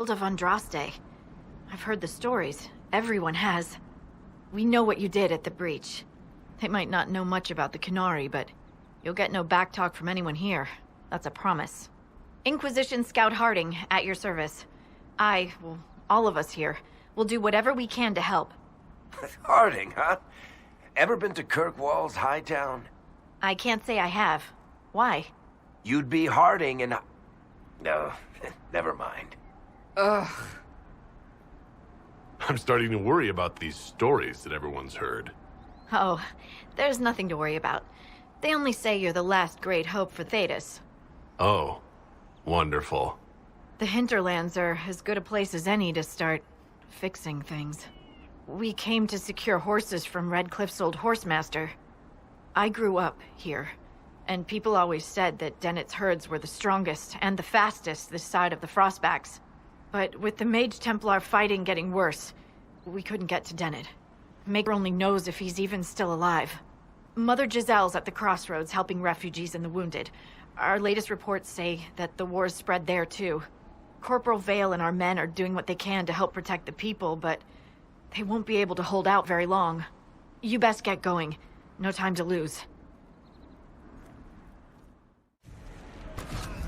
Of Andraste. I've heard the stories. Everyone has. We know what you did at the breach. They might not know much about the Qunari, but you'll get no backtalk from anyone here. That's a promise. Inquisition Scout Harding, at your service. Well, all of us here, will do whatever we can to help. Harding, huh? Ever been to Kirkwall's high town? I can't say I have. Why? You'd be Harding and... No, never mind. Ugh. I'm starting to worry about these stories that everyone's heard. Oh, there's nothing to worry about. They only say you're the last great hope for Thedas. Oh, wonderful. The hinterlands are as good a place as any to start fixing things. We came to secure horses from Redcliffe's old horsemaster. I grew up here, and people always said that Dennett's herds were the strongest and the fastest this side of the Frostbacks. But with the Mage Templar fighting getting worse, we couldn't get to Dennett. Maker only knows if he's even still alive. Mother Giselle's at the crossroads helping refugees and the wounded. Our latest reports say that the war's spread there too. Corporal Vale and our men are doing what they can to help protect the people, but they won't be able to hold out very long. You best get going. No time to lose.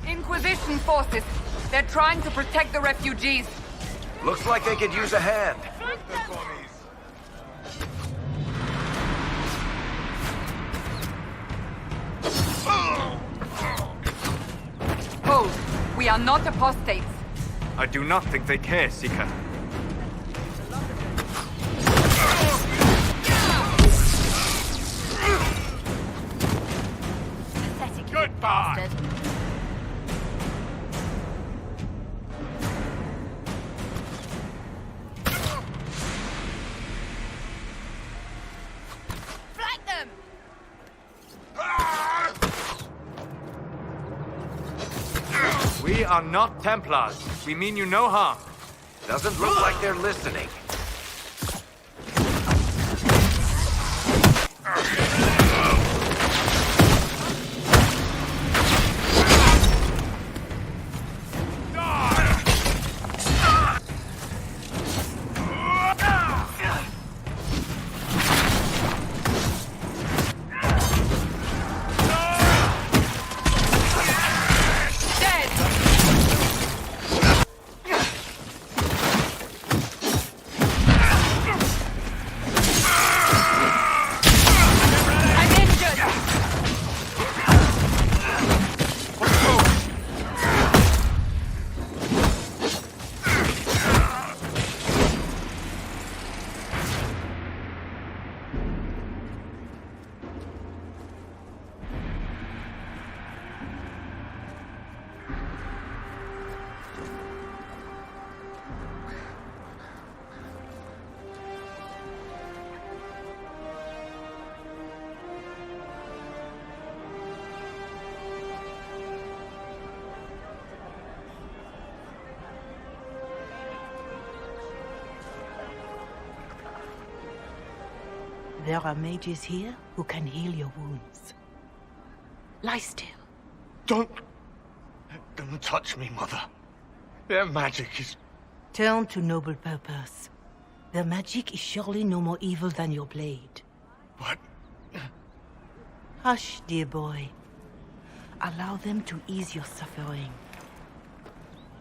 Inquisition forces. They're trying to protect the refugees. Looks like they could use a hand. Hold. We are not apostates. I do not think they care, Seeker. Goodbye! We are not Templars. We mean you no harm. Doesn't look like they're listening. There are mages here who can heal your wounds. Lie still. Don't touch me, Mother. Their magic is... Turn to noble purpose. Their magic is surely no more evil than your blade. What? Hush, dear boy. Allow them to ease your suffering.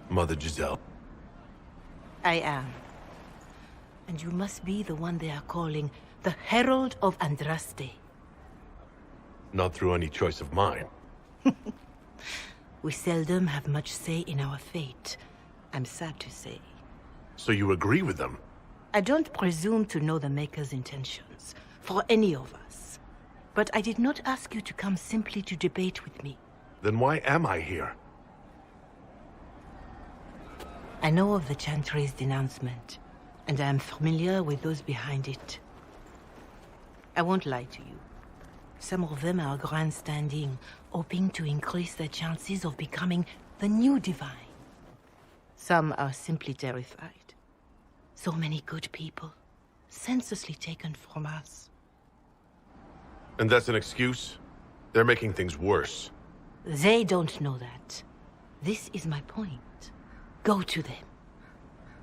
Mother Giselle. I am. And you must be the one they are calling the Herald of Andraste. Not through any choice of mine. We seldom have much say in our fate, I'm sad to say. So you agree with them? I don't presume to know the Maker's intentions, for any of us. But I did not ask you to come simply to debate with me. Then why am I here? I know of the Chantry's denouncement, and I am familiar with those behind it. I won't lie to you. Some of them are grandstanding, hoping to increase their chances of becoming the new divine. Some are simply terrified. So many good people, senselessly taken from us. And that's an excuse? They're making things worse. They don't know that. This is my point. Go to them.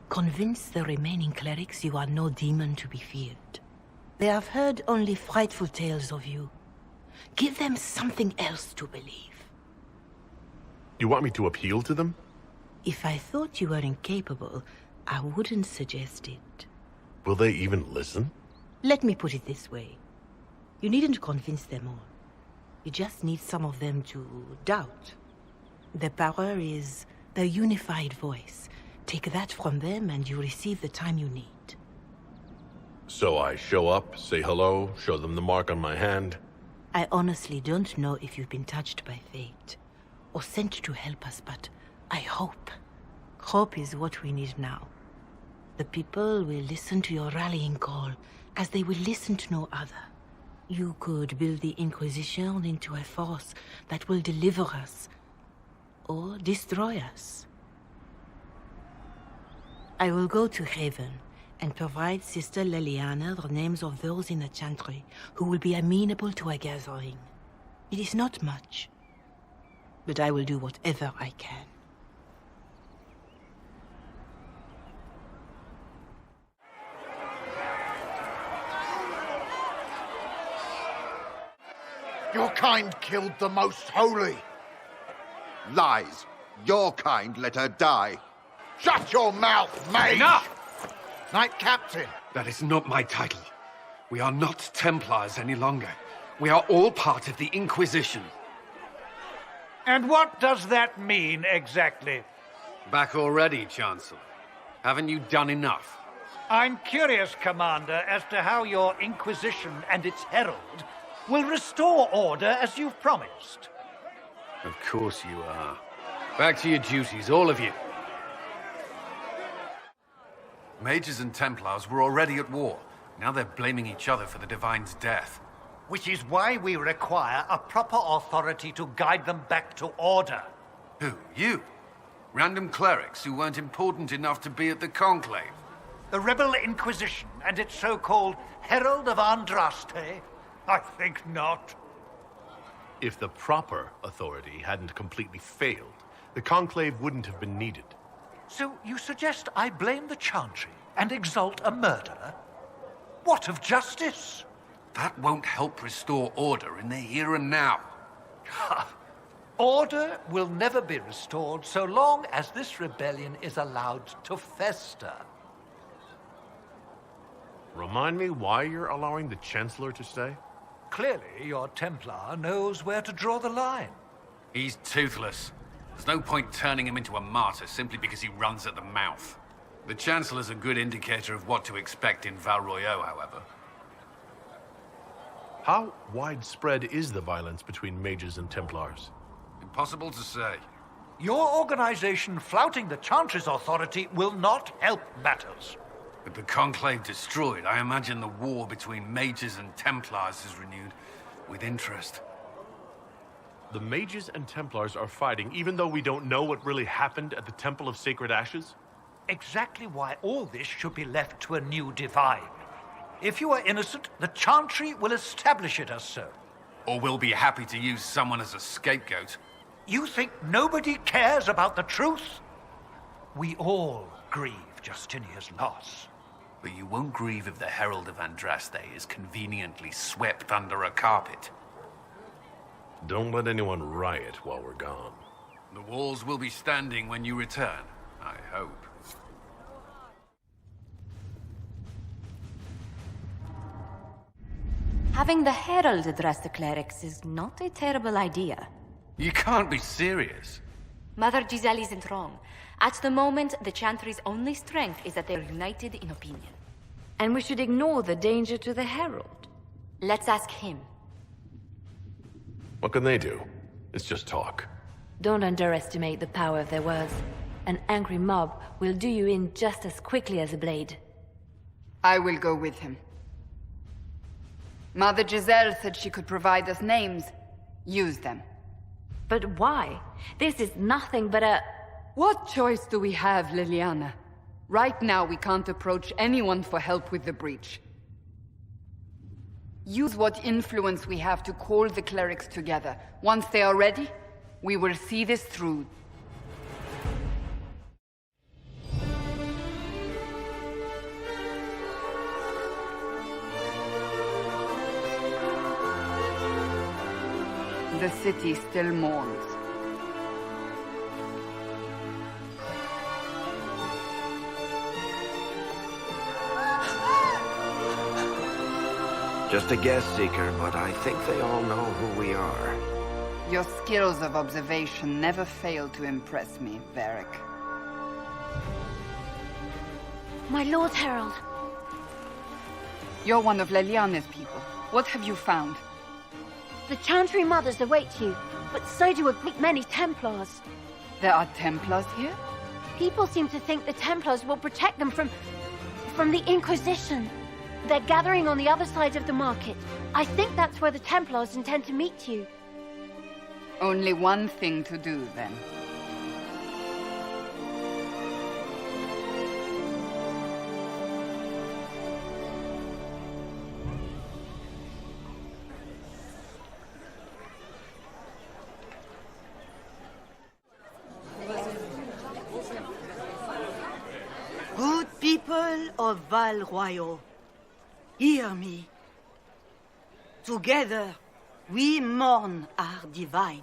Convince the remaining clerics you are no demon to be feared. They have heard only frightful tales of you. Give them something else to believe. You want me to appeal to them? If I thought you were incapable, I wouldn't suggest it. Will they even listen? Let me put it this way. You needn't convince them all. You just need some of them to doubt. Their power is their unified voice. Take that from them and you receive the time you need. So I show up, say hello, show them the mark on my hand. I honestly don't know if you've been touched by fate, or sent to help us, but I hope. Hope is what we need now. The people will listen to your rallying call, as they will listen to no other. You could build the Inquisition into a force that will deliver us, or destroy us. I will go to Haven, and provide Sister Leliana the names of those in the Chantry who will be amenable to a gathering. It is not much, but I will do whatever I can. Your kind killed the most holy. Lies. Your kind let her die. Shut your mouth, Mage! Enough! Knight Captain. That is not my title. We are not Templars any longer. We are all part of the Inquisition. And what does that mean, exactly? Back already, Chancellor. Haven't you done enough? I'm curious, Commander, as to how your Inquisition and its herald will restore order as you've promised. Of course you are. Back to your duties, all of you. Mages and Templars were already at war. Now they're blaming each other for the Divine's death. Which is why we require a proper authority to guide them back to order. Who? You? Random clerics who weren't important enough to be at the Conclave? The Rebel Inquisition and its so-called Herald of Andraste? I think not. If the proper authority hadn't completely failed, the Conclave wouldn't have been needed. So you suggest I blame the Chantry and exalt a murderer? What of justice? That won't help restore order in the here and now. Order will never be restored so long as this rebellion is allowed to fester. Remind me why you're allowing the Chancellor to stay? Clearly, your Templar knows where to draw the line. He's toothless. There's no point turning him into a martyr simply because he runs at the mouth. The Chancellor's a good indicator of what to expect in Val Royeaux, however. How widespread is the violence between mages and Templars? Impossible to say. Your organization flouting the Chantry's authority will not help matters. With the Conclave destroyed, I imagine the war between mages and Templars is renewed with interest. The mages and Templars are fighting even though we don't know what really happened at the Temple of Sacred Ashes? Exactly why all this should be left to a new divine. If you are innocent, the Chantry will establish it as so. Or we'll be happy to use someone as a scapegoat. You think nobody cares about the truth? We all grieve Justinia's loss. But you won't grieve if the Herald of Andraste is conveniently swept under a carpet. Don't let anyone riot while we're gone. The walls will be standing when you return, I hope. Having the Herald address the Clerics is not a terrible idea. You can't be serious. Mother Giselle isn't wrong. At the moment, the Chantry's only strength is that they're united in opinion. And we should ignore the danger to the Herald. Let's ask him. What can they do? It's just talk. Don't underestimate the power of their words. An angry mob will do you in just as quickly as a blade. I will go with him. Mother Giselle said she could provide us names. Use them. But why? This is nothing but a... What choice do we have, Liliana? Right now, we can't approach anyone for help with the breach. Use what influence we have to call the Clerics together. Once they are ready, we will see this through. The city still mourns. Just a guess, Seeker, but I think they all know who we are. Your skills of observation never fail to impress me, Varric. My Lord Herald. You're one of Leliana's people. What have you found? The Chantry mothers await you, but so do a great many Templars. There are Templars here? People seem to think the Templars will protect them from the Inquisition. They're gathering on the other side of the market. I think that's where the Templars intend to meet you. Only one thing to do, then. Good people of Val Royal, hear me. Together, we mourn our divine.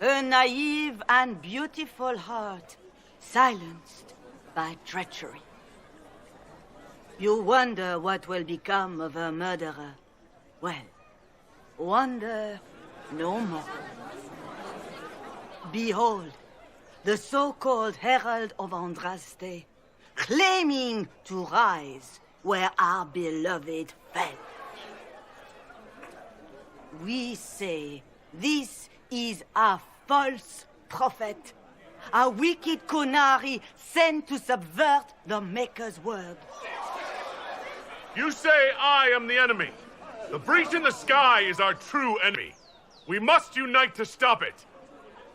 A naive and beautiful heart, silenced by treachery. You wonder what will become of a murderer. Well, wonder no more. Behold, the so-called Herald of Andraste, claiming to rise where our beloved fell. We say this is a false prophet, a wicked Qunari sent to subvert the Maker's word. You say I am the enemy. The breach in the sky is our true enemy. We must unite to stop it.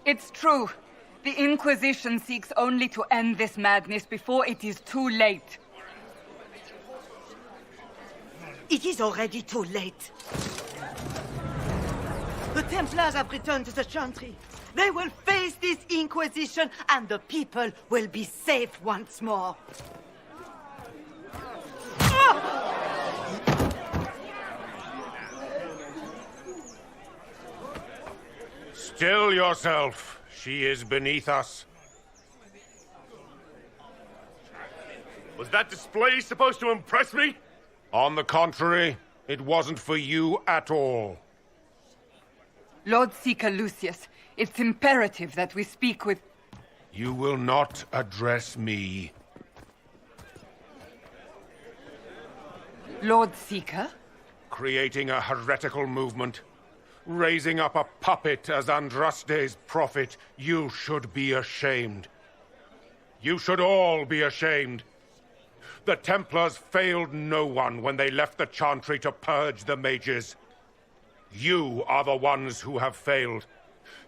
It's true. The Inquisition seeks only to end this madness before it is too late. It is already too late. The Templars have returned to the Chantry. They will face this Inquisition, and the people will be safe once more. Still yourself. She is beneath us. Was that display supposed to impress me? On the contrary, it wasn't for you at all. Lord Seeker Lucius, it's imperative that we speak with... You will not address me. Lord Seeker? Creating a heretical movement. Raising up a puppet as Andraste's prophet. You should be ashamed. You should all be ashamed. The Templars failed no one when they left the Chantry to purge the mages. You are the ones who have failed.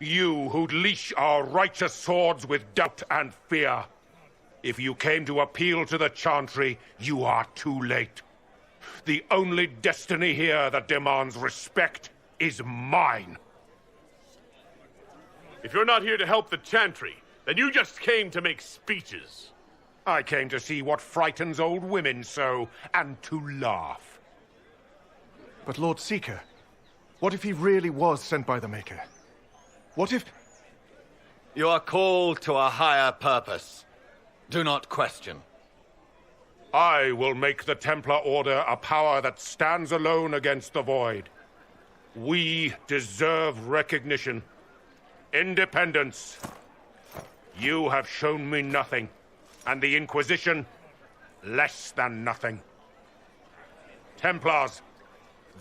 You who'd leash our righteous swords with doubt and fear. If you came to appeal to the Chantry, you are too late. The only destiny here that demands respect is mine. If you're not here to help the Chantry, then you just came to make speeches. I came to see what frightens old women so, and to laugh. But Lord Seeker, what if he really was sent by the Maker? What if... You are called to a higher purpose. Do not question. I will make the Templar Order a power that stands alone against the Void. We deserve recognition, independence, You have shown me nothing, and the Inquisition, less than nothing. Templars,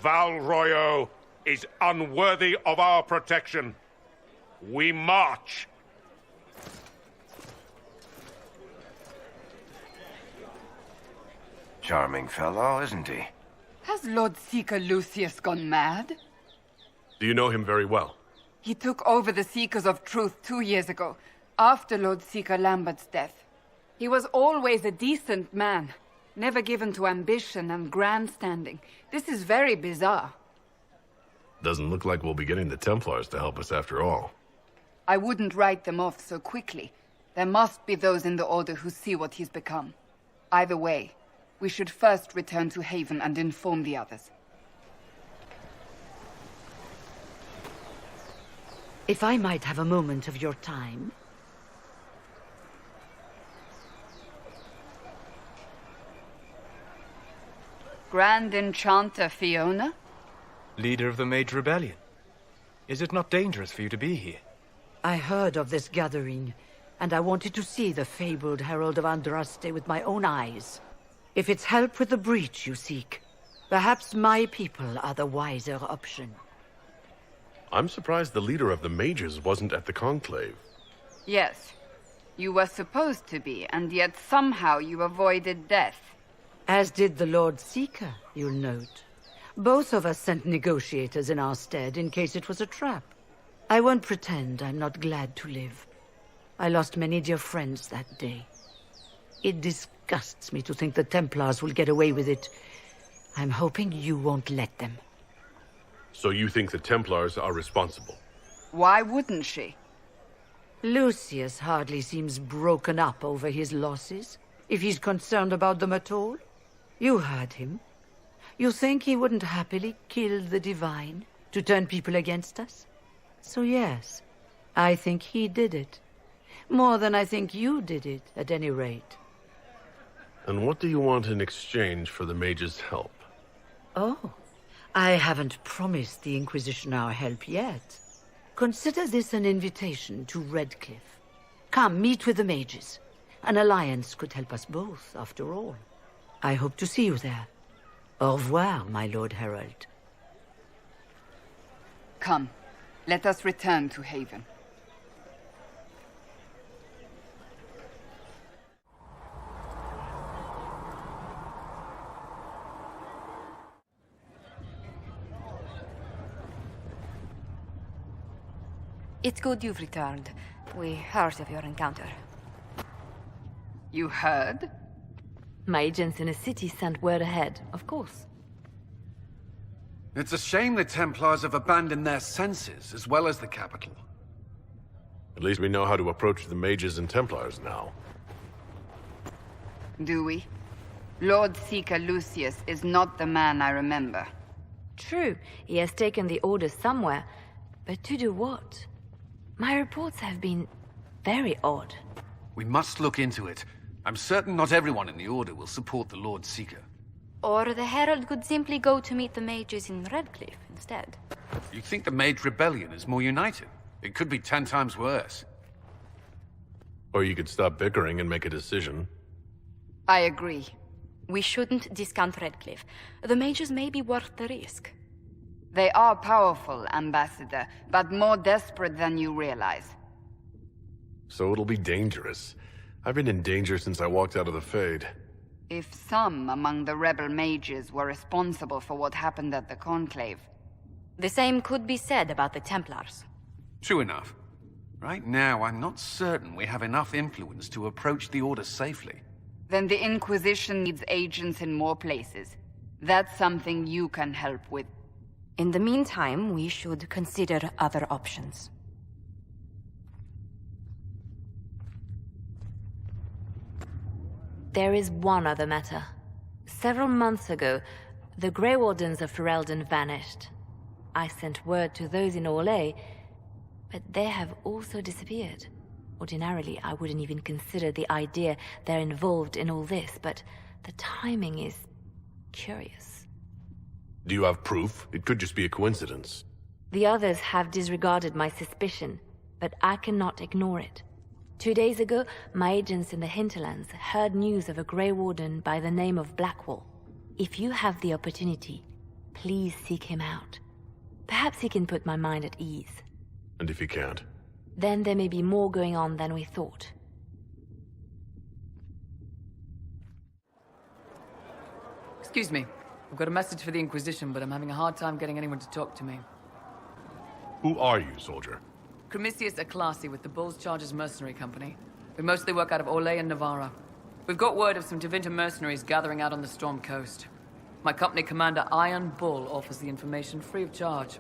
Val Royeaux is unworthy of our protection. We march! Charming fellow, isn't he? Has Lord Seeker Lucius gone mad? Do you know him very well? He took over the Seekers of Truth 2 years ago, after Lord Seeker Lambert's death. He was always a decent man, never given to ambition and grandstanding. This is very bizarre. Doesn't look like we'll be getting the Templars to help us after all. I wouldn't write them off so quickly. There must be those in the Order who see what he's become. Either way, we should first return to Haven and inform the others. If I might have a moment of your time. Grand Enchanter Fiona? Leader of the Mage Rebellion. Is it not dangerous for you to be here? I heard of this gathering, and I wanted to see the fabled Herald of Andraste with my own eyes. If it's help with the breach you seek, perhaps my people are the wiser option. I'm surprised the leader of the Mages wasn't at the Conclave. Yes. You were supposed to be, and yet somehow you avoided death. As did the Lord Seeker, you'll note. Both of us sent negotiators in our stead in case it was a trap. I won't pretend I'm not glad to live. I lost many dear friends that day. It disgusts me to think the Templars will get away with it. I'm hoping you won't let them. So you think the Templars are responsible? Why wouldn't she? Lucius hardly seems broken up over his losses, if he's concerned about them at all. You heard him. You think he wouldn't happily kill the Divine to turn people against us? So yes, I think he did it. More than I think you did it, at any rate. And what do you want in exchange for the Mage's help? Oh, I haven't promised the Inquisition our help yet. Consider this an invitation to Redcliffe. Come, meet with the Mages. An alliance could help us both, after all. I hope to see you there. Au revoir, my Lord Herald. Come, let us return to Haven. It's good you've returned. We heard of your encounter. You heard? My agents in the city sent word ahead, of course. It's a shame the Templars have abandoned their senses, as well as the capital. At least we know how to approach the Mages and Templars now. Do we? Lord Seeker Lucius is not the man I remember. True, he has taken the Order somewhere, but to do what? My reports have been very odd. We must look into it. I'm certain not everyone in the Order will support the Lord Seeker. Or the Herald could simply go to meet the Mages in Redcliffe instead. You think the Mage Rebellion is more united? It could be 10 times worse. Or you could stop bickering and make a decision. I agree. We shouldn't discount Redcliffe. The Mages may be worth the risk. They are powerful, Ambassador, but more desperate than you realize. So it'll be dangerous. I've been in danger since I walked out of the Fade. If some among the rebel mages were responsible for what happened at the Conclave... The same could be said about the Templars. True enough. Right now, I'm not certain we have enough influence to approach the Order safely. Then the Inquisition needs agents in more places. That's something you can help with. In the meantime, we should consider other options. There is one other matter. Several months ago, the Grey Wardens of Ferelden vanished. I sent word to those in Orlais, but they have also disappeared. Ordinarily, I wouldn't even consider the idea they're involved in all this, but the timing is curious. Do you have proof? It could just be a coincidence. The others have disregarded my suspicion, but I cannot ignore it. 2 days ago, my agents in the hinterlands heard news of a Grey Warden by the name of Blackwall. If you have the opportunity, please seek him out. Perhaps he can put my mind at ease. And if he can't? Then there may be more going on than we thought. Excuse me. I've got a message for the Inquisition, but I'm having a hard time getting anyone to talk to me. Who are you, soldier? Cremisius Aclasi with the Bull's Chargers Mercenary Company. We mostly work out of Orlais and Navarra. We've got word of some Tevinter mercenaries gathering out on the Storm Coast. My company commander, Iron Bull, offers the information free of charge.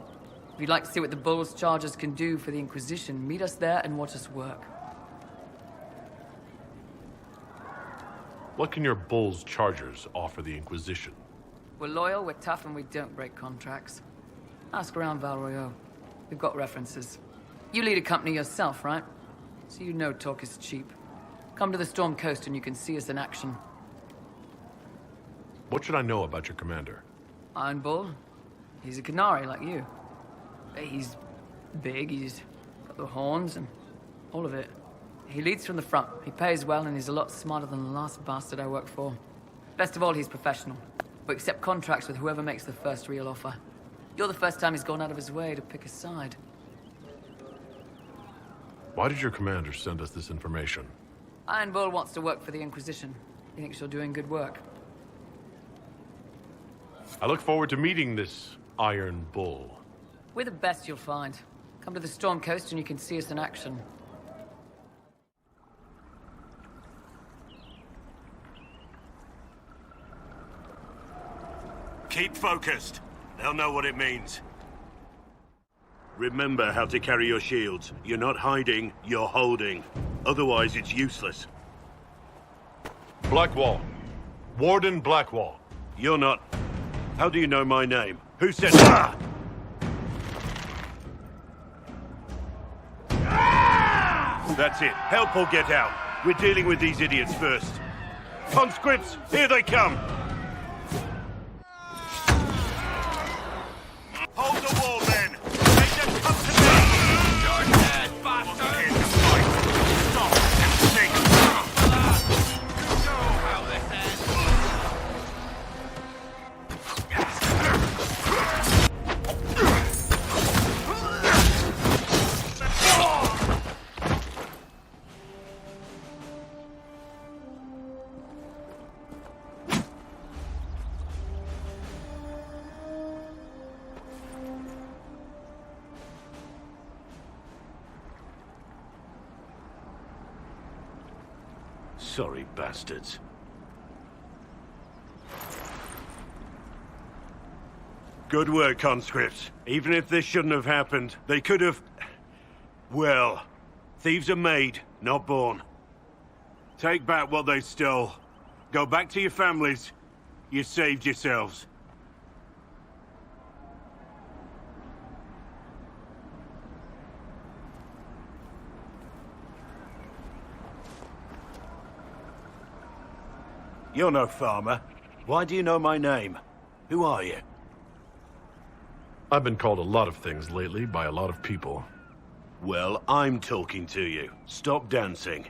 If you'd like to see what the Bull's Chargers can do for the Inquisition, meet us there and watch us work. What can your Bull's Chargers offer the Inquisition? We're loyal, we're tough, and we don't break contracts. Ask around Valroyo. We've got references. You lead a company yourself, right? So you know talk is cheap. Come to the Storm Coast and you can see us in action. What should I know about your commander? Iron Bull. He's a Qunari like you. He's big, he's got the horns and all of it. He leads from the front. He pays well and he's a lot smarter than the last bastard I worked for. Best of all, he's professional. We accept contracts with whoever makes the first real offer. You're the first time he's gone out of his way to pick a side. Why did your commander send us this information? Iron Bull wants to work for the Inquisition. He thinks you're doing good work. I look forward to meeting this Iron Bull. We're the best you'll find. Come to the Storm Coast and you can see us in action. Keep focused. They'll know what it means. Remember how to carry your shields. You're not hiding, you're holding. Otherwise, it's useless. Blackwall. Warden Blackwall. You're not. How do you know my name? Who said that? That's it. Help or get out. We're dealing with these idiots first. Conscripts, here they come! Hold the wall, men! Make them come to me! You're dead, bastard! Here to fight. Stop and think! You know how this ends. Sorry, bastards. Good work, conscripts. Even if this shouldn't have happened, they could have... Well, thieves are made, not born. Take back what they stole. Go back to your families. You saved yourselves. You're no farmer. Why do you know my name? Who are you? I've been called a lot of things lately by a lot of people. Well, I'm talking to you. Stop dancing.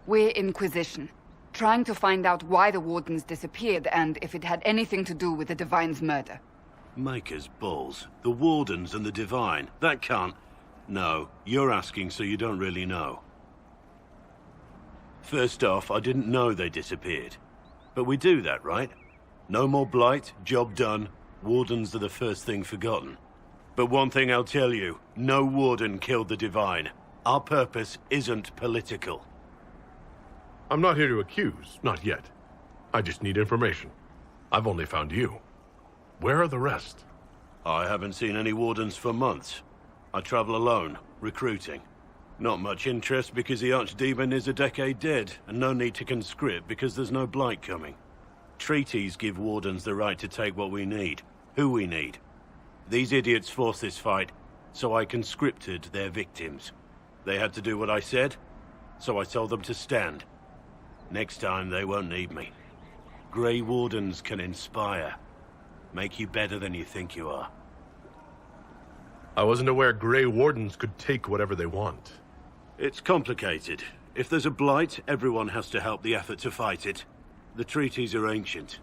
We're Inquisition, trying to find out why the Wardens disappeared and if it had anything to do with the Divine's murder. Maker's balls. The Wardens and the Divine. That can't... No, you're asking so you don't really know. First off, I didn't know they disappeared. But we do that, right? No more blight, job done. Wardens are the first thing forgotten. But one thing I'll tell you, no Warden killed the Divine. Our purpose isn't political. I'm not here to accuse, not yet. I just need information. I've only found you. Where are the rest? I haven't seen any Wardens for months. I travel alone, recruiting. Not much interest because the Archdemon is a decade dead, and no need to conscript because there's no blight coming. Treaties give Wardens the right to take what we need, who we need. These idiots forced this fight, so I conscripted their victims. They had to do what I said, so I told them to stand. Next time they won't need me. Grey Wardens can inspire, make you better than you think you are. I wasn't aware Grey Wardens could take whatever they want. It's complicated. If there's a blight, everyone has to help the effort to fight it. The treaties are ancient.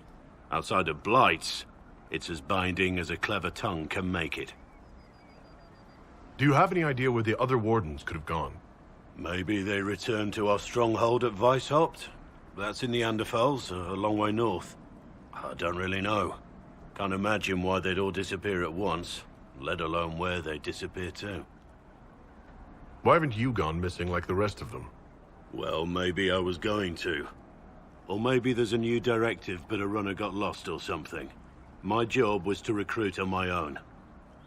Outside of blights, it's as binding as a clever tongue can make it. Do you have any idea where the other wardens could have gone? Maybe they returned to our stronghold at Weishaupt. That's in the Anderfels, a long way north. I don't really know. Can't imagine why they'd all disappear at once, let alone where they'd disappear to. Why haven't you gone missing like the rest of them? Well, maybe I was going to. Or maybe there's a new directive, but a runner got lost or something. My job was to recruit on my own.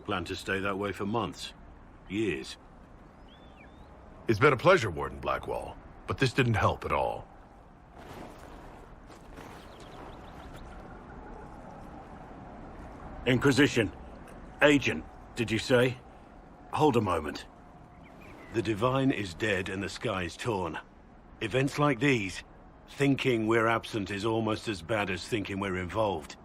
Plan to stay that way for months. Years. It's been a pleasure, Warden Blackwall, but this didn't help at all. Inquisition. Agent, did you say? Hold a moment. The Divine is dead and the sky is torn. Events like these, thinking we're absent is almost as bad as thinking we're involved.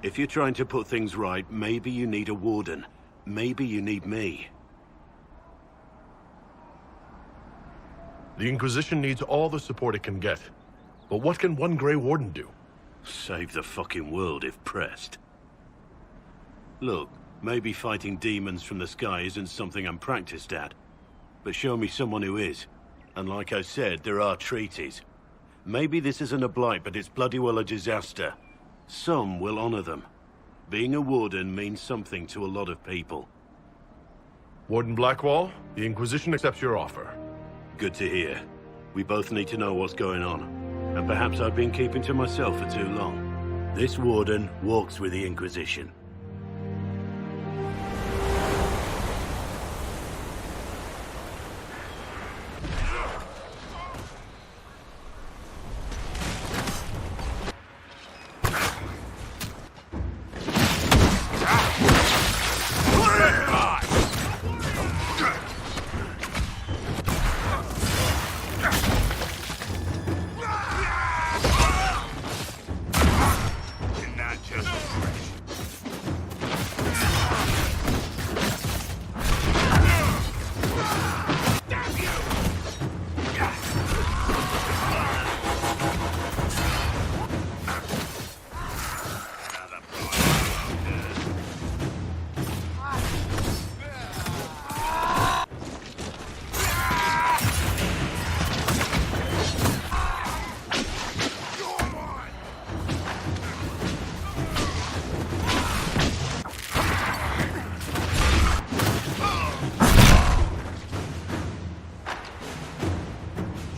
If you're trying to put things right, maybe you need a Warden. Maybe you need me. The Inquisition needs all the support it can get. But what can one Grey Warden do? Save the fucking world if pressed. Look, maybe fighting demons from the sky isn't something I'm practiced at. But show me someone who is. And like I said, there are treaties. Maybe this isn't a blight, but it's bloody well a disaster. Some will honor them. Being a Warden means something to a lot of people. Warden Blackwall, the Inquisition accepts your offer. Good to hear. We both need to know what's going on. And perhaps I've been keeping to myself for too long. This Warden walks with the Inquisition.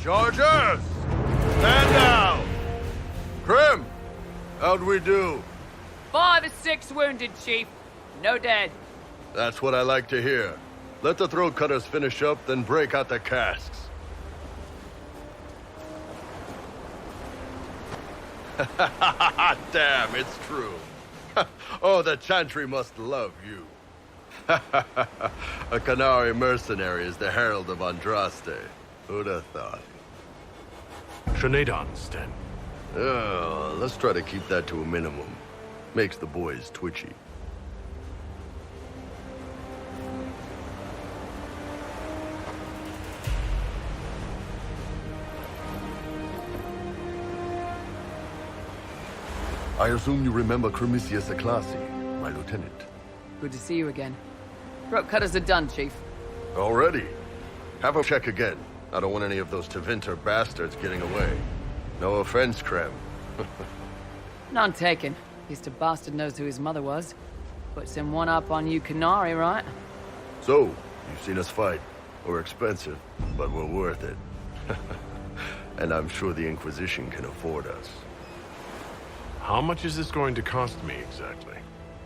Chargers! Stand down! Krim! How'd we do? 5 or 6 wounded, Chief. No dead. That's what I like to hear. Let the throat cutters finish up, then break out the casks. Damn, it's true. Oh, the Chantry must love you. A Qunari mercenary is the herald of Andraste. Who'd have thought? Shenadons, then. Oh, let's try to keep that to a minimum. Makes the boys twitchy. I assume you remember Cremisius Aclassi, my lieutenant. Good to see you again. Throat cutters are done, Chief. Already? Have a check again. I don't want any of those Tevinter bastards getting away. No offense, Krem. None taken. At least a bastard knows who his mother was. Puts him one up on you Qunari, right? So, you've seen us fight. We're expensive, but we're worth it. And I'm sure the Inquisition can afford us. How much is this going to cost me, exactly?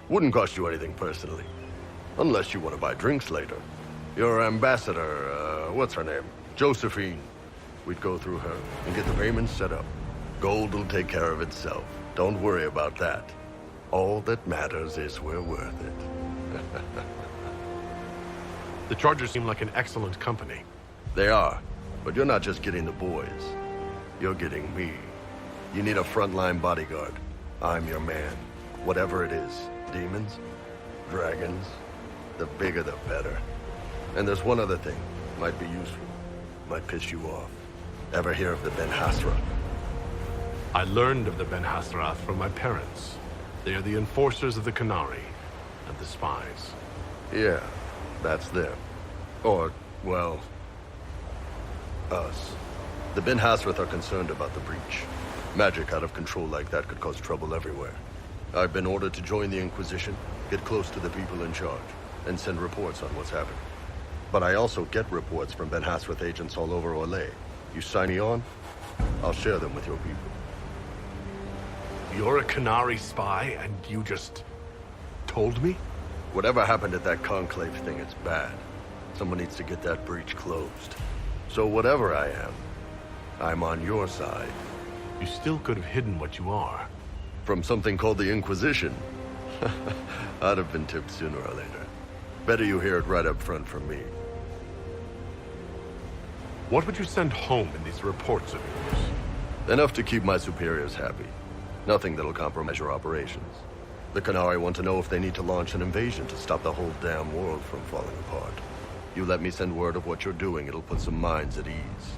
Wouldn't cost you anything personally. Unless you want to buy drinks later. Your ambassador, what's her name? Josephine. We'd go through her and get the payments set up. Gold will take care of itself. Don't worry about that. All that matters is we're worth it. The Chargers seem like an excellent company. They are, but you're not just getting the boys. You're getting me. You need a frontline bodyguard. I'm your man. Whatever it is. Demons, dragons, the bigger the better. And there's one other thing. Might be useful. Might piss you off. Ever hear of the Ben Hasra? I learned of the Ben Hasrath from my parents. They are the enforcers of the Qunari and the spies. Yeah, that's them. Or, well, us. The Ben Hasrath are concerned about the breach. Magic out of control like that could cause trouble everywhere. I've been ordered to join the Inquisition, get close to the people in charge, and send reports on what's happening. But I also get reports from Ben Hasrath agents all over Orlais. You sign me on, I'll share them with your people. You're a Qunari spy, and you just told me? Whatever happened at that conclave thing, it's bad. Someone needs to get that breach closed. So whatever I am, I'm on your side. You still could have hidden what you are. From something called the Inquisition? I'd have been tipped sooner or later. Better you hear it right up front from me. What would you send home in these reports of yours? Enough to keep my superiors happy. Nothing that'll compromise your operations. The Qunari want to know if they need to launch an invasion to stop the whole damn world from falling apart. You let me send word of what you're doing, it'll put some minds at ease.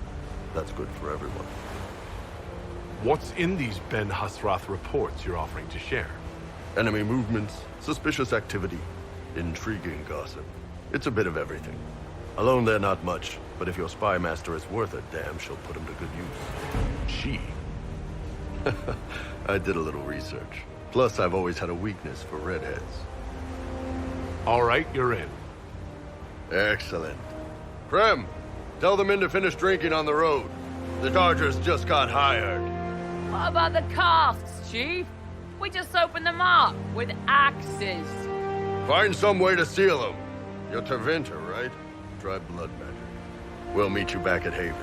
That's good for everyone. What's in these Ben Hasrath reports you're offering to share? Enemy movements, suspicious activity, intriguing gossip. It's a bit of everything. Alone they're not much, but if your spy master is worth a damn, she'll put him to good use. She? I did a little research. Plus, I've always had a weakness for redheads. All right, you're in. Excellent. Prem, tell the men to finish drinking on the road. The Dodgers just got hired. What about the casks, Chief? We just opened them up with axes. Find some way to seal them. You're Tervinter, right? Try blood magic. We'll meet you back at Haven.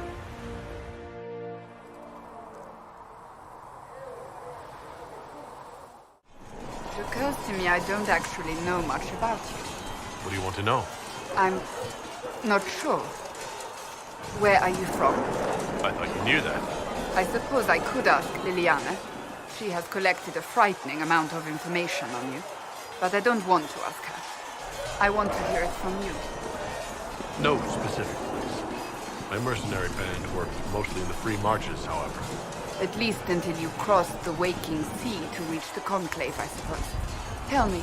It occurs to me I don't actually know much about you. What do you want to know? I'm not sure. Where are you from? I thought you knew that. I suppose I could ask Liliana. She has collected a frightening amount of information on you. But I don't want to ask her. I want to hear it from you. No specific place. My mercenary band worked mostly in the free marches, however. At least until you crossed the waking sea to reach the Conclave, I suppose. Tell me,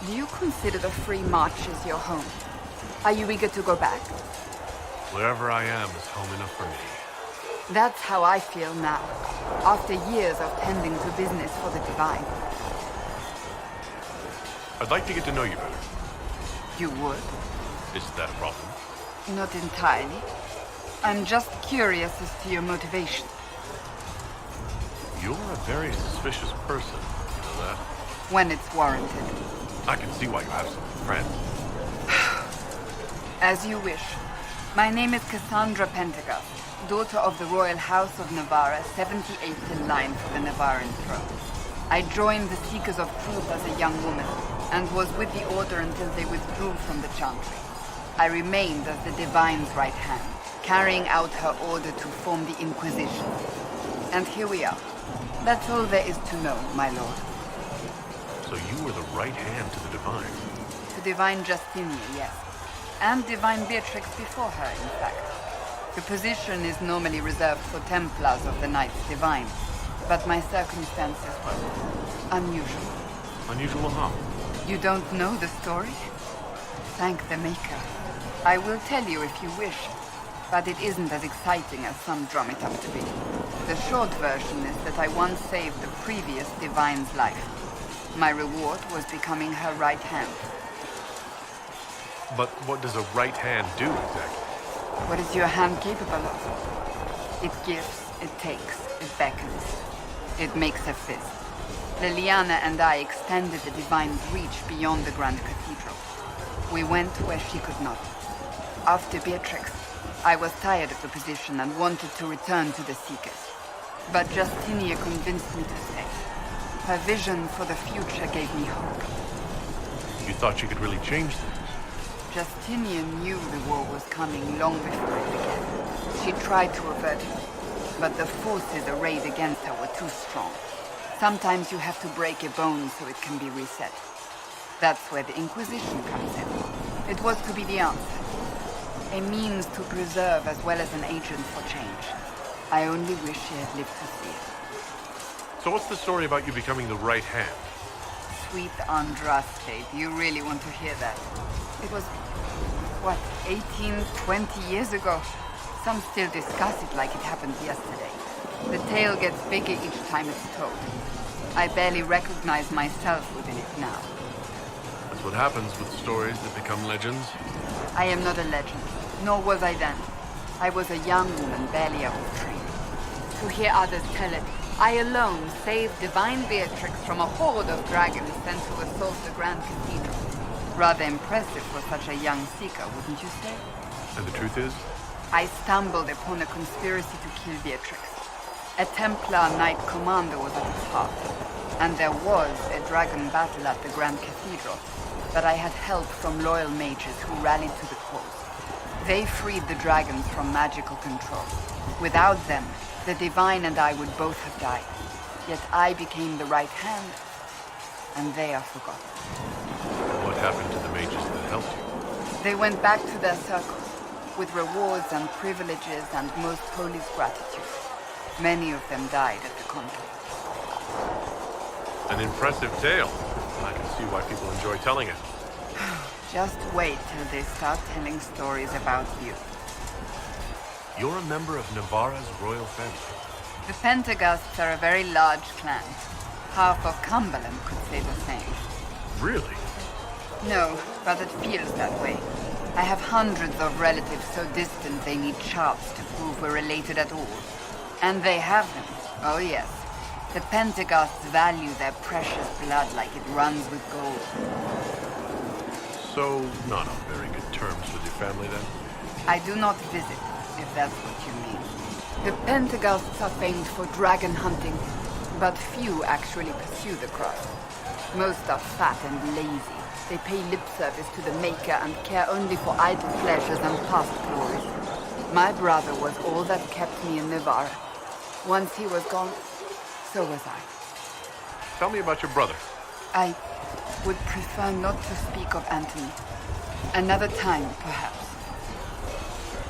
do you consider the free marches your home? Are you eager to go back? Wherever I am is home enough for me. That's how I feel now, after years of tending to business for the Divine. I'd like to get to know you better. You would? Is that a problem? Not entirely. I'm just curious as to your motivation. You're a very suspicious person, you know that? When it's warranted. I can see why you have some friends. As you wish. My name is Cassandra Pentagast, daughter of the Royal House of Navarra, 78th in line for the Navarran throne. I joined the Seekers of Truth as a young woman, and was with the Order until they withdrew from the Chantry. I remained as the Divine's right hand, carrying out her order to form the Inquisition. And here we are. That's all there is to know, my lord. So you were the right hand to the Divine? To Divine Justinia, yes. And Divine Beatrix before her, in fact. The position is normally reserved for Templars of the Knights Divine, but my circumstances were unusual. Unusual how? You don't know the story? Thank the Maker. I will tell you if you wish, but it isn't as exciting as some drum it up to be. The short version is that I once saved the previous Divine's life. My reward was becoming her right hand. But what does a right hand do exactly? What is your hand capable of? It gives, it takes, it beckons. It makes a fist. Liliana and I extended the Divine's reach beyond the Grand Cathedral. We went where she could not. After Beatrix, I was tired of the position and wanted to return to the Seekers. But Justinia convinced me to stay. Her vision for the future gave me hope. You thought you could really change things? Justinia knew the war was coming long before it began. She tried to avert it, but the forces arrayed against her were too strong. Sometimes you have to break a bone so it can be reset. That's where the Inquisition comes in. It was to be the answer. A means to preserve as well as an agent for change. I only wish she had lived to see it. So what's the story about you becoming the right hand? Sweet Andraste, do you really want to hear that? It was, what, 18, 20 years ago? Some still discuss it like it happened yesterday. The tale gets bigger each time it's told. I barely recognize myself within it now. That's what happens with stories that become legends. I am not a legend, nor was I then. I was a young woman barely out of training. To hear others tell it, I alone saved divine Beatrix from a horde of dragons sent to assault the Grand Cathedral. Rather impressive for such a young seeker, wouldn't you say? And the truth is? I stumbled upon a conspiracy to kill Beatrix. A Templar Knight Commander was at its heart, and there was a dragon battle at the Grand Cathedral, but I had help from loyal mages who rallied to the cause. They freed the dragons from magical control. Without them, the Divine and I would both have died. Yet I became the right hand, and they are forgotten. What happened to the mages that helped you? They went back to their circles, with rewards and privileges and most holy gratitude. Many of them died at the conflict. An impressive tale. I can see why people enjoy telling it. Just wait till they start telling stories about you. You're a member of Navarra's royal family. The Pentaghasts are a very large clan. Half of Cumberland could say the same. Really? No, but it feels that way. I have hundreds of relatives so distant they need charts to prove we're related at all. And they have them. Oh yes. The Pentaghasts value their precious blood like it runs with gold. So, not on very good terms with your family then? I do not visit, if that's what you mean. The Pentaghasts are famed for dragon hunting, but few actually pursue the craft. Most are fat and lazy. They pay lip service to the Maker and care only for idle pleasures and past glories. My brother was all that kept me in Navarra. Once he was gone, so was I. Tell me about your brother. I would prefer not to speak of Anthony. Another time, perhaps.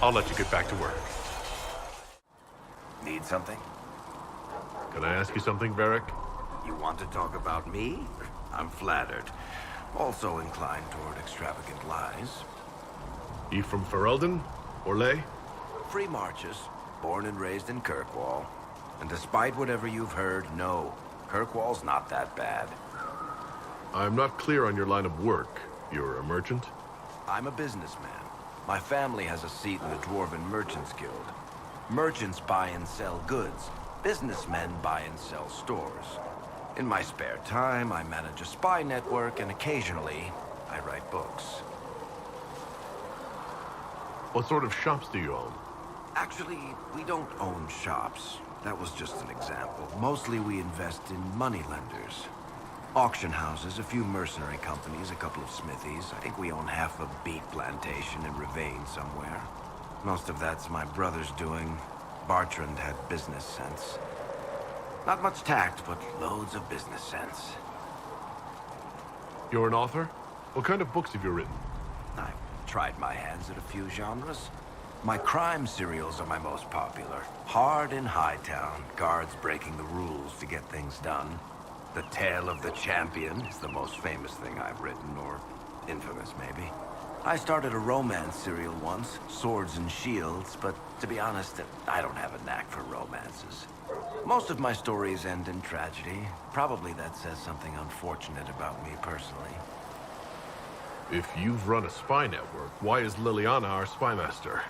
I'll let you get back to work. Need something? Can I ask you something, Varric? You want to talk about me? I'm flattered. Also inclined toward extravagant lies. You from Ferelden? Orlais? Free marches, born and raised in Kirkwall. And despite whatever you've heard, no, Kirkwall's not that bad. I'm not clear on your line of work. You're a merchant? I'm a businessman. My family has a seat in the Dwarven Merchants Guild. Merchants buy and sell goods. Businessmen buy and sell stores. In my spare time, I manage a spy network, and occasionally, I write books. What sort of shops do you own? Actually, we don't own shops. That was just an example. Mostly we invest in moneylenders. Auction houses, a few mercenary companies, a couple of smithies. I think we own half a beet plantation in Ravane somewhere. Most of that's my brother's doing. Bartrand had business sense. Not much tact, but loads of business sense. You're an author? What kind of books have you written? I've tried my hands at a few genres. My crime serials are my most popular. Hard in Hightown, guards breaking the rules to get things done. The Tale of the Champion is the most famous thing I've written, or infamous, maybe. I started a romance serial once, Swords and Shields, but to be honest, I don't have a knack for romances. Most of my stories end in tragedy. Probably that says something unfortunate about me personally. If you've run a spy network, why is Liliana our spy master?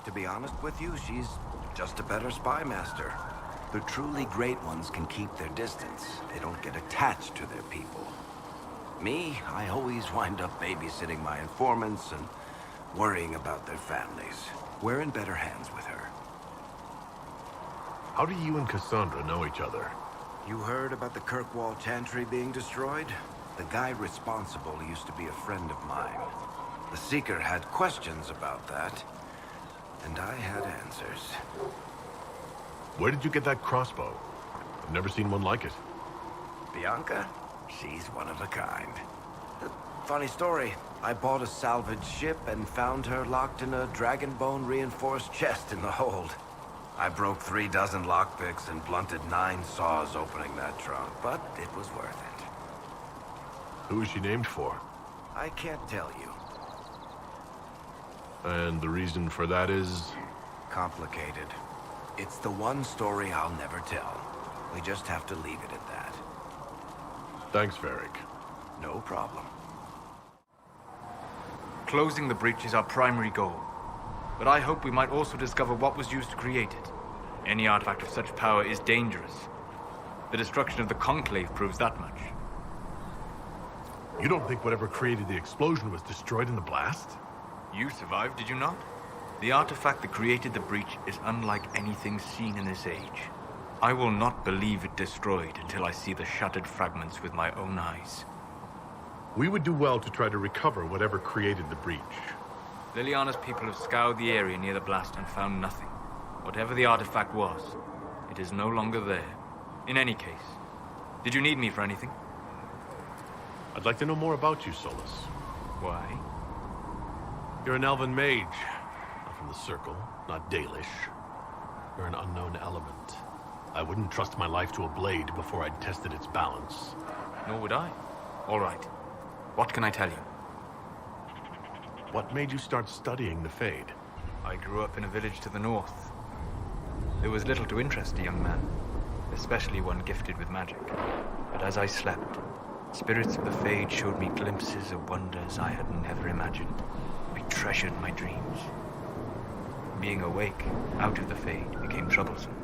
To be honest with you, she's just a better spy master. The truly great ones can keep their distance. They don't get attached to their people. Me, I always wind up babysitting my informants and worrying about their families. We're in better hands with her. How do you and Cassandra know each other? You heard about the Kirkwall Chantry being destroyed? The guy responsible used to be a friend of mine. The Seeker had questions about that, and I had answers. Where did you get that crossbow? I've never seen one like it. Bianca? She's one of a kind. Funny story. I bought a salvage ship and found her locked in a dragonbone reinforced chest in the hold. I broke 3 dozen lockpicks and blunted 9 saws opening that trunk, but it was worth it. Who is she named for? I can't tell you. And the reason for that is? Complicated. It's the one story I'll never tell. We just have to leave it at that. Thanks, Varric. No problem. Closing the breach is our primary goal. But I hope we might also discover what was used to create it. Any artifact of such power is dangerous. The destruction of the Conclave proves that much. You don't think whatever created the explosion was destroyed in the blast? You survived, did you not? The artifact that created the breach is unlike anything seen in this age. I will not believe it destroyed until I see the shattered fragments with my own eyes. We would do well to try to recover whatever created the breach. Liliana's people have scoured the area near the blast and found nothing. Whatever the artifact was, it is no longer there. In any case, did you need me for anything? I'd like to know more about you, Solas. Why? You're an elven mage. Not from the Circle, not Dalish. You're an unknown element. I wouldn't trust my life to a blade before I'd tested its balance. Nor would I. All right. What can I tell you? What made you start studying the Fade? I grew up in a village to the north. There was little to interest a young man, especially one gifted with magic. But as I slept, spirits of the Fade showed me glimpses of wonders I had never imagined. I treasured my dreams. Being awake, out of the Fade, became troublesome.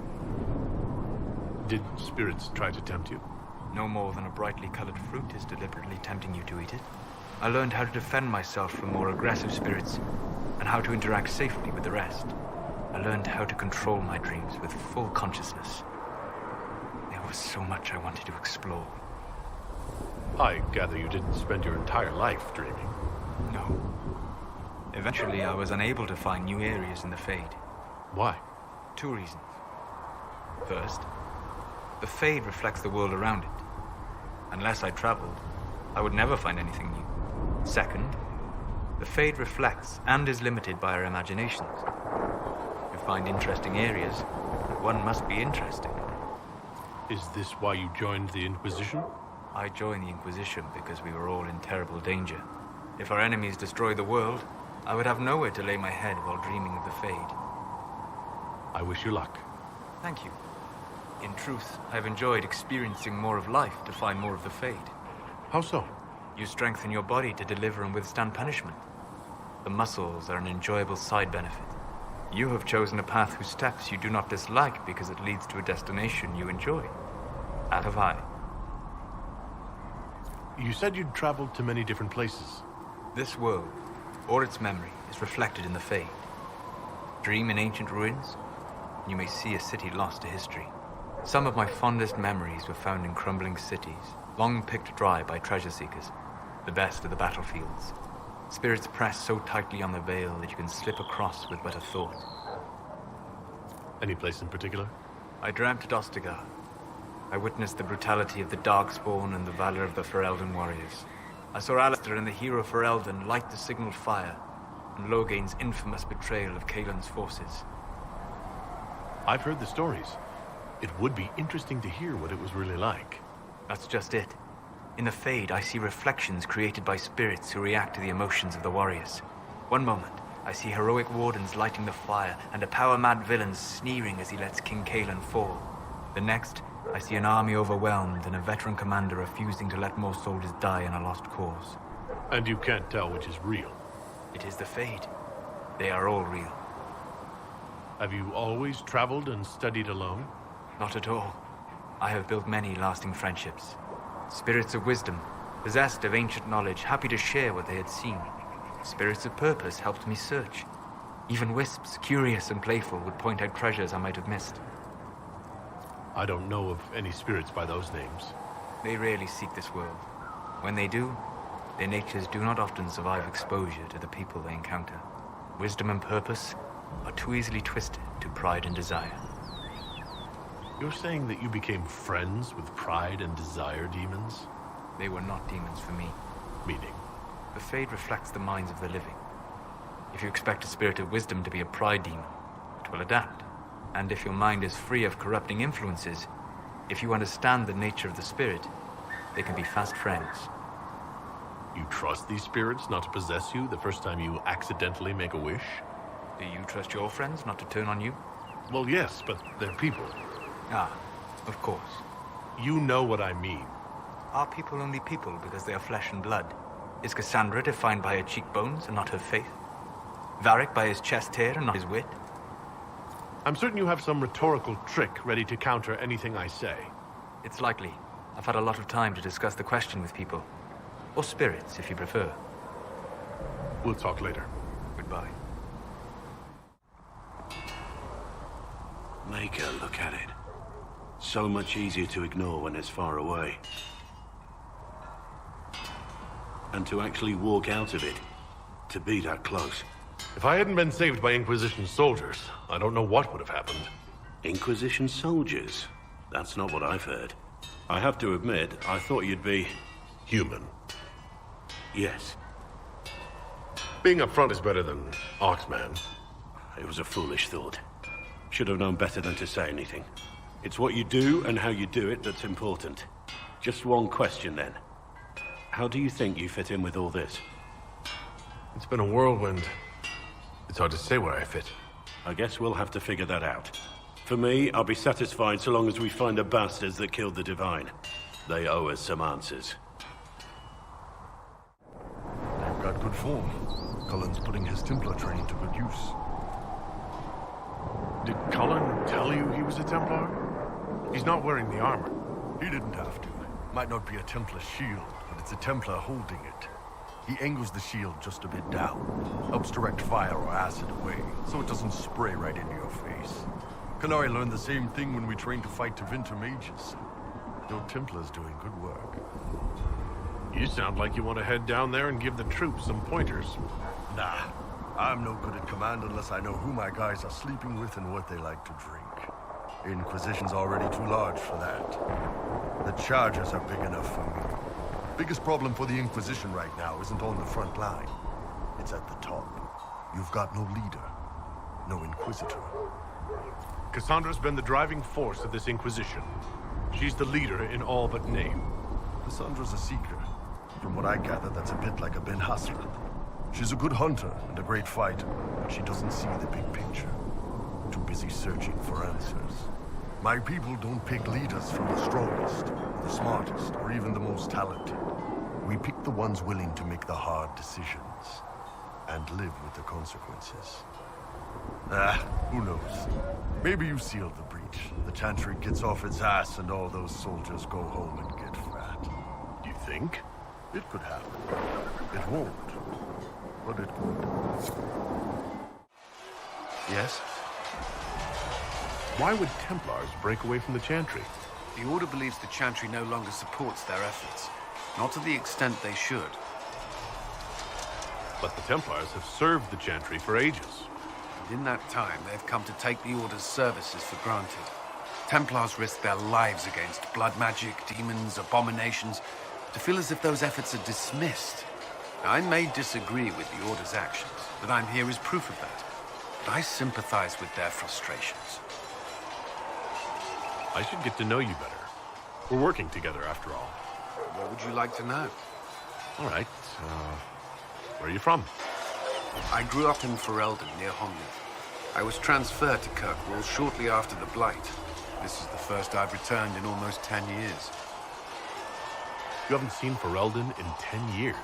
Did spirits try to tempt you? No more than a brightly colored fruit is deliberately tempting you to eat it. I learned how to defend myself from more aggressive spirits, and how to interact safely with the rest. I learned how to control my dreams with full consciousness. There was so much I wanted to explore. I gather you didn't spend your entire life dreaming. No. Eventually, I was unable to find new areas in the Fade. Why? 2 reasons. First, the Fade reflects the world around it. Unless I traveled, I would never find anything new. Second, the Fade reflects and is limited by our imaginations. To find interesting areas, one must be interesting. Is this why you joined the Inquisition? I joined the Inquisition because we were all in terrible danger. If our enemies destroyed the world, I would have nowhere to lay my head while dreaming of the Fade. I wish you luck. Thank you. In truth, I've enjoyed experiencing more of life to find more of the Fade. How so? You strengthen your body to deliver and withstand punishment. The muscles are an enjoyable side benefit. You have chosen a path whose steps you do not dislike because it leads to a destination you enjoy. Out have I. You said you'd traveled to many different places. This world, or its memory, is reflected in the Fade. Dream in ancient ruins, and you may see a city lost to history. Some of my fondest memories were found in crumbling cities, long picked dry by treasure seekers, the best of the battlefields. Spirits press so tightly on the veil that you can slip across with but a thought. Any place in particular? I dreamt at Ostagar. I witnessed the brutality of the Darkspawn and the valor of the Ferelden warriors. I saw Alistair and the hero Ferelden light the signal fire, and Logain's infamous betrayal of Kaelin's forces. I've heard the stories. It would be interesting to hear what it was really like. That's just it. In the Fade, I see reflections created by spirits who react to the emotions of the warriors. One moment, I see heroic wardens lighting the fire and a power-mad villain sneering as he lets King Caelan fall. The next, I see an army overwhelmed and a veteran commander refusing to let more soldiers die in a lost cause. And you can't tell which is real? It is the Fade. They are all real. Have you always traveled and studied alone? Not at all. I have built many lasting friendships. Spirits of wisdom, possessed of ancient knowledge, happy to share what they had seen. Spirits of purpose helped me search. Even wisps, curious and playful, would point out treasures I might have missed. I don't know of any spirits by those names. They rarely seek this world. When they do, their natures do not often survive exposure to the people they encounter. Wisdom and purpose are too easily twisted to pride and desire. You're saying that you became friends with pride and desire demons? They were not demons for me. Meaning? The Fade reflects the minds of the living. If you expect a spirit of wisdom to be a pride demon, it will adapt. And if your mind is free of corrupting influences, if you understand the nature of the spirit, they can be fast friends. You trust these spirits not to possess you the first time you accidentally make a wish? Do you trust your friends not to turn on you? Well, yes, but they're people. Ah, of course. You know what I mean. Are people only people because they are flesh and blood? Is Cassandra defined by her cheekbones and not her faith? Varric by his chest hair and not his wit? I'm certain you have some rhetorical trick ready to counter anything I say. It's likely. I've had a lot of time to discuss the question with people. Or spirits, if you prefer. We'll talk later. Goodbye. Make her look at it. So much easier to ignore when it's far away. And to actually walk out of it. To be that close. If I hadn't been saved by Inquisition soldiers, I don't know what would have happened. Inquisition soldiers? That's not what I've heard. I have to admit, I thought you'd be... human. Yes. Being upfront is better than Oxman. It was a foolish thought. Should have known better than to say anything. It's what you do and how you do it that's important. Just one question then. How do you think you fit in with all this? It's been a whirlwind. It's hard to say where I fit. I guess we'll have to figure that out. For me, I'll be satisfied so long as we find the bastards that killed the Divine. They owe us some answers. They've got good form. Cullen's putting his Templar training to good use. Did Cullen tell you he was a Templar? He's not wearing the armor. He didn't have to. Might not be a Templar shield, but it's a Templar holding it. He angles the shield just a bit down, helps direct fire or acid away, so it doesn't spray right into your face. Qunari learned the same thing when we trained to fight Tevinter mages. Your Templar's doing good work. You sound like you want to head down there and give the troops some pointers. Nah, I'm no good at command unless I know who my guys are sleeping with and what they like to drink. Inquisition's already too large for that. The charges are big enough for me. Biggest problem for the Inquisition right now isn't on the front line. It's at the top. You've got no leader, no Inquisitor. Cassandra's been the driving force of this Inquisition. She's the leader in all but name. Cassandra's a seeker. From what I gather, that's a bit like a Ben Hassan. She's a good hunter and a great fighter, but she doesn't see the big picture. Too busy searching for answers. My people don't pick leaders from the strongest, the smartest, or even the most talented. We pick the ones willing to make the hard decisions and live with the consequences. Who knows? Maybe you sealed the breach. The Chantry gets off its ass and all those soldiers go home and get fat. You think? It could happen. It won't, but it could. Yes? Why would Templars break away from the Chantry? The Order believes the Chantry no longer supports their efforts. Not to the extent they should. But the Templars have served the Chantry for ages. And in that time, they've come to take the Order's services for granted. Templars risk their lives against blood magic, demons, abominations, to feel as if those efforts are dismissed. Now, I may disagree with the Order's actions, but I'm here as proof of that. But I sympathize with their frustrations. I should get to know you better. We're working together, after all. What would you like to know? All right. Where are you from? I grew up in Ferelden, near Honlith. I was transferred to Kirkwall shortly after the Blight. This is the first I've returned in almost 10 years. You haven't seen Ferelden in 10 years.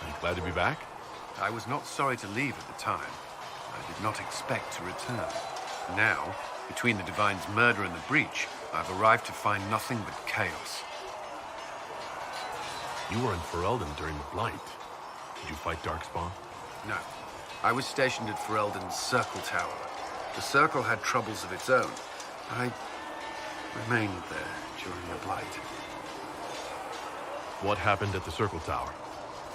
Are you glad to be back? I was not sorry to leave at the time. I did not expect to return. Now, between the Divine's murder and the breach, I've arrived to find nothing but chaos. You were in Ferelden during the Blight. Did you fight Darkspawn? No. I was stationed at Ferelden's Circle Tower. The Circle had troubles of its own. I remained there during the Blight. What happened at the Circle Tower?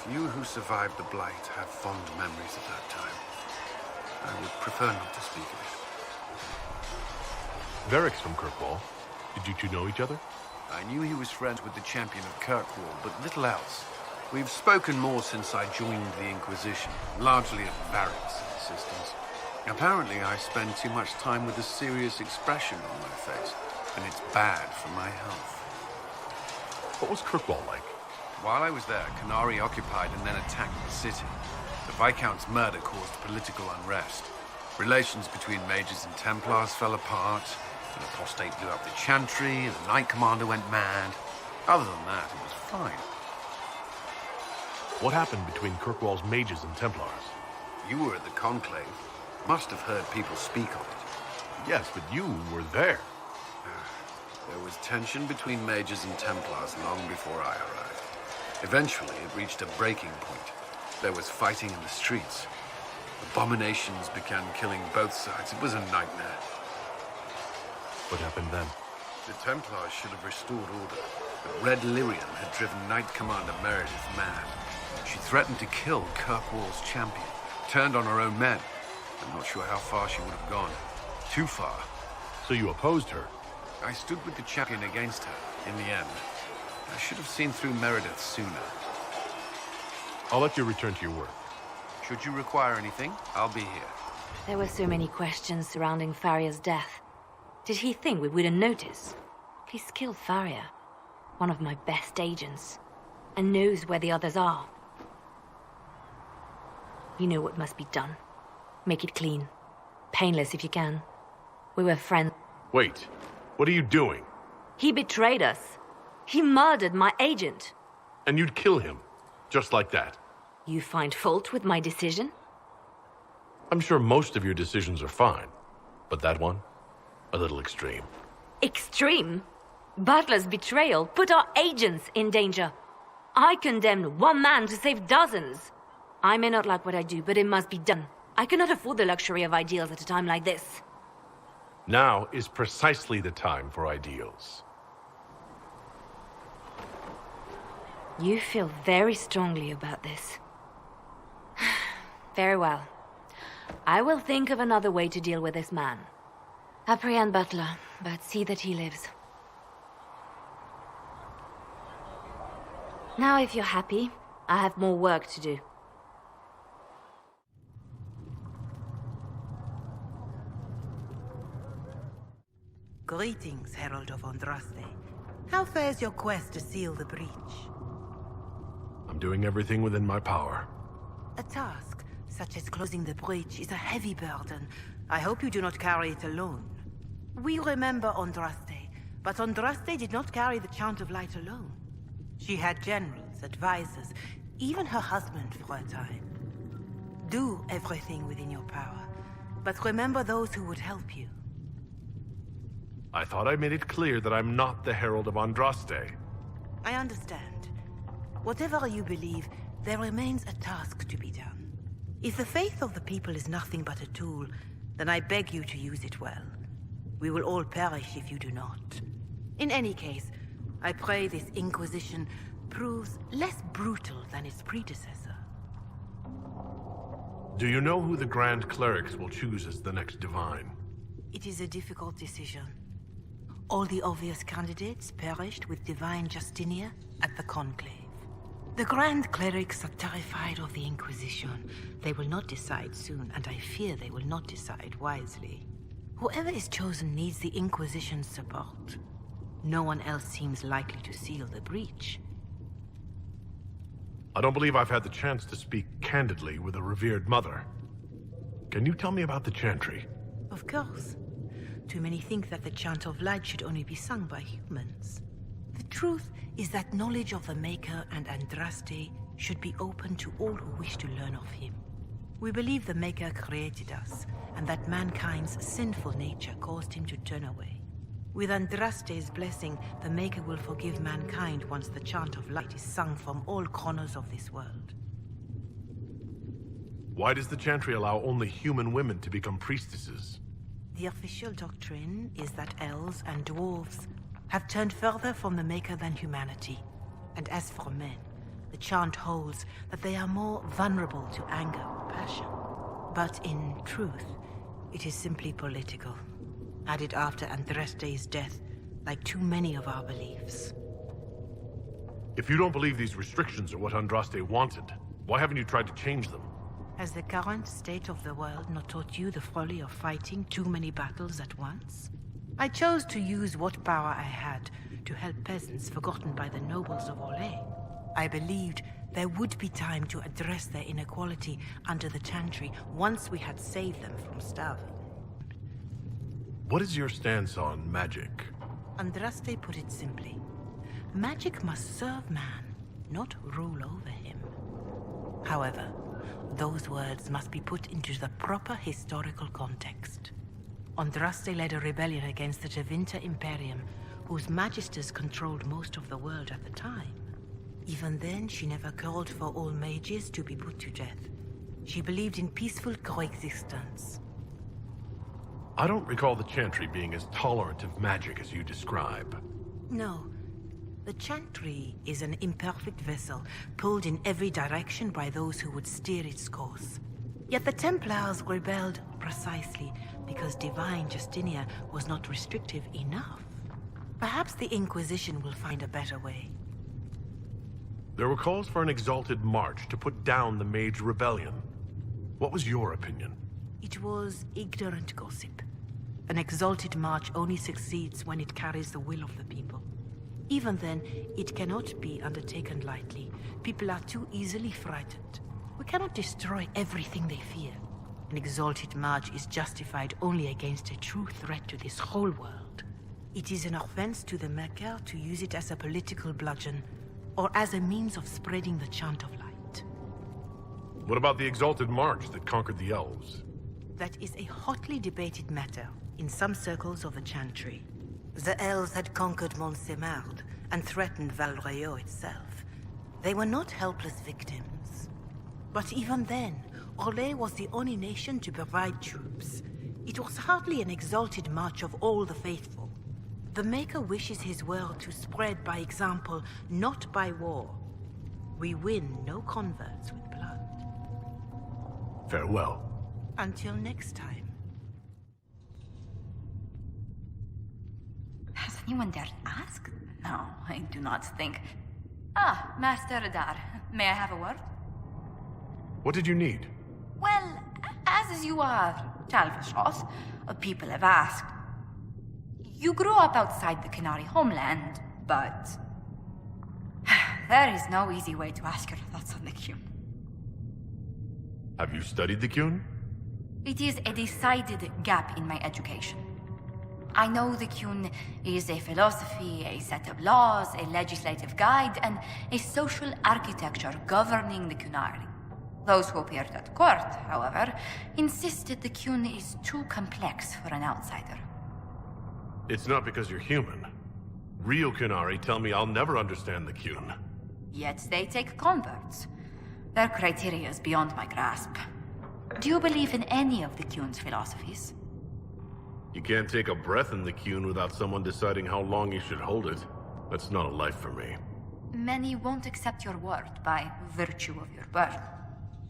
Few who survived the Blight have fond memories of that time. I would prefer not to speak of it. Varric's from Kirkwall. Did you two know each other? I knew he was friends with the champion of Kirkwall, but little else. We've spoken more since I joined the Inquisition, largely at Varric's insistence. Apparently, I spend too much time with a serious expression on my face, and it's bad for my health. What was Kirkwall like? While I was there, Qunari occupied and then attacked the city. The Viscount's murder caused political unrest. Relations between Mages and Templars fell apart. An apostate blew up the Chantry, and the Knight Commander went mad. Other than that, it was fine. What happened between Kirkwall's Mages and Templars? You were at the Conclave. Must have heard people speak of it. Yes, but you were there. There was tension between Mages and Templars long before I arrived. Eventually, it reached a breaking point. There was fighting in the streets. Abominations began killing both sides. It was a nightmare. What happened then? The Templars should have restored order, but Red Lyrium had driven Knight Commander Meredith mad. She threatened to kill Kirkwall's champion, turned on her own men. I'm not sure how far she would have gone. Too far. So you opposed her? I stood with the champion against her, in the end. I should have seen through Meredith sooner. I'll let you return to your work. Should you require anything, I'll be here. There were so many questions surrounding Farria's death. Did he think we wouldn't notice? He's killed Farria, one of my best agents, and knows where the others are. You know what must be done. Make it clean. Painless if you can. We were friends. Wait, what are you doing? He betrayed us. He murdered my agent. And you'd kill him, just like that? You find fault with my decision? I'm sure most of your decisions are fine, but that one, a little extreme. Extreme? Butler's betrayal put our agents in danger. I condemned one man to save dozens. I may not like what I do, but it must be done. I cannot afford the luxury of ideals at a time like this. Now is precisely the time for ideals. You feel very strongly about this. Very well. I will think of another way to deal with this man. Apprehend Butler, but see that he lives. Now, if you're happy, I have more work to do. Greetings, Herald of Andraste. How fares your quest to seal the breach? I'm doing everything within my power. A task, such as closing the breach, is a heavy burden. I hope you do not carry it alone. We remember Andraste, but Andraste did not carry the Chant of Light alone. She had generals, advisors, even her husband for a time. Do everything within your power, but remember those who would help you. I thought I made it clear that I'm not the Herald of Andraste. I understand. Whatever you believe, there remains a task to be done. If the faith of the people is nothing but a tool, then I beg you to use it well. We will all perish if you do not. In any case, I pray this Inquisition proves less brutal than its predecessor. Do you know who the Grand Clerics will choose as the next Divine? It is a difficult decision. All the obvious candidates perished with Divine Justinia at the Conclave. The Grand Clerics are terrified of the Inquisition. They will not decide soon, and I fear they will not decide wisely. Whoever is chosen needs the Inquisition's support. No one else seems likely to seal the breach. I don't believe I've had the chance to speak candidly with a revered mother. Can you tell me about the Chantry? Of course. Too many think that the Chant of Light should only be sung by humans. The truth is that knowledge of the Maker and Andraste should be open to all who wish to learn of him. We believe the Maker created us, and that mankind's sinful nature caused him to turn away. With Andraste's blessing, the Maker will forgive mankind once the Chant of Light is sung from all corners of this world. Why does the Chantry allow only human women to become priestesses? The official doctrine is that elves and dwarves have turned further from the Maker than humanity. And as for men, the chant holds that they are more vulnerable to anger or passion. But in truth, it is simply political, added after Andraste's death, like too many of our beliefs. If you don't believe these restrictions are what Andraste wanted, why haven't you tried to change them? Has the current state of the world not taught you the folly of fighting too many battles at once? I chose to use what power I had to help peasants forgotten by the nobles of Orlais. I believed there would be time to address their inequality under the Chantry once we had saved them from starving. What is your stance on magic? Andraste put it simply. Magic must serve man, not rule over him. However, those words must be put into the proper historical context. Andraste led a rebellion against the Tevinter Imperium, whose magisters controlled most of the world at the time. Even then, she never called for all mages to be put to death. She believed in peaceful coexistence. I don't recall the Chantry being as tolerant of magic as you describe. No. The Chantry is an imperfect vessel, pulled in every direction by those who would steer its course. Yet the Templars rebelled precisely because divine Justinia was not restrictive enough. Perhaps the Inquisition will find a better way. There were calls for an exalted march to put down the Mage rebellion. What was your opinion? It was ignorant gossip. An exalted march only succeeds when it carries the will of the people. Even then, it cannot be undertaken lightly. People are too easily frightened. We cannot destroy everything they fear. An exalted march is justified only against a true threat to this whole world. It is an offense to the Maker to use it as a political bludgeon, or as a means of spreading the chant of light. What about the exalted march that conquered the elves? That is a hotly debated matter in some circles of the Chantry. The elves had conquered Montsemard and threatened Valreo itself. They were not helpless victims. But even then, Orlais was the only nation to provide troops. It was hardly an exalted march of all the faithful. The Maker wishes his world to spread by example, not by war. We win no converts with blood. Farewell. Until next time. Has anyone dared ask? No, I do not think. Ah, Master Adar, may I have a word? What did you need? Well, as you are Talvashoth, people have asked. You grew up outside the Qunari homeland, but there is no easy way to ask your thoughts on the Qun. Have you studied the Qun? It is a decided gap in my education. I know the Qun is a philosophy, a set of laws, a legislative guide, and a social architecture governing the Qunari. Those who appeared at court, however, insisted the Qun is too complex for an outsider. It's not because you're human. Real Qunari tell me I'll never understand the Qun. Yet they take converts. Their criteria is beyond my grasp. Do you believe in any of the Qun's philosophies? You can't take a breath in the Qun without someone deciding how long you should hold it. That's not a life for me. Many won't accept your word by virtue of your birth.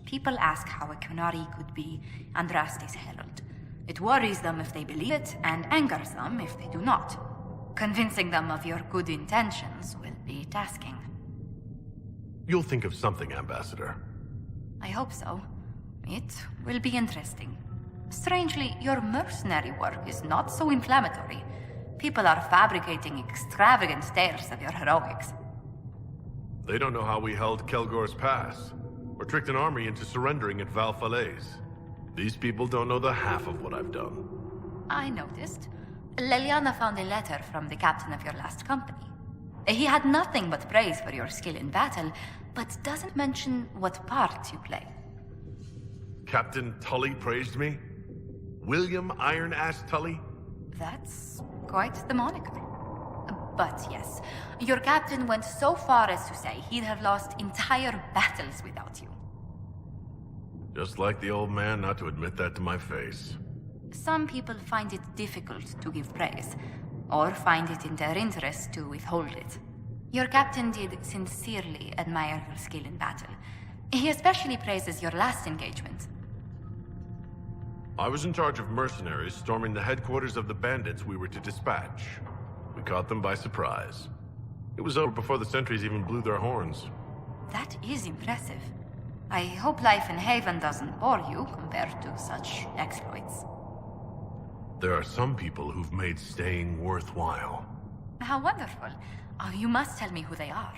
People ask how a Qunari could be Andraste's herald. It worries them if they believe it, and angers them if they do not. Convincing them of your good intentions will be tasking. You'll think of something, Ambassador. I hope so. It will be interesting. Strangely, your mercenary work is not so inflammatory. People are fabricating extravagant tales of your heroics. They don't know how we held Kelgor's Pass, or tricked an army into surrendering at Val Falaise. These people don't know the half of what I've done. I noticed. Leliana found a letter from the captain of your last company. He had nothing but praise for your skill in battle, but doesn't mention what part you play. Captain Tully praised me? William Iron-Ass Tully? That's quite the moniker. But yes, your captain went so far as to say he'd have lost entire battles without you. Just like the old man not to admit that to my face. Some people find it difficult to give praise, or find it in their interest to withhold it. Your captain did sincerely admire your skill in battle. He especially praises your last engagement. I was in charge of mercenaries storming the headquarters of the bandits we were to dispatch. We caught them by surprise. It was over before the sentries even blew their horns. That is impressive. I hope life in Haven doesn't bore you compared to such exploits. There are some people who've made staying worthwhile. How wonderful. You must tell me who they are.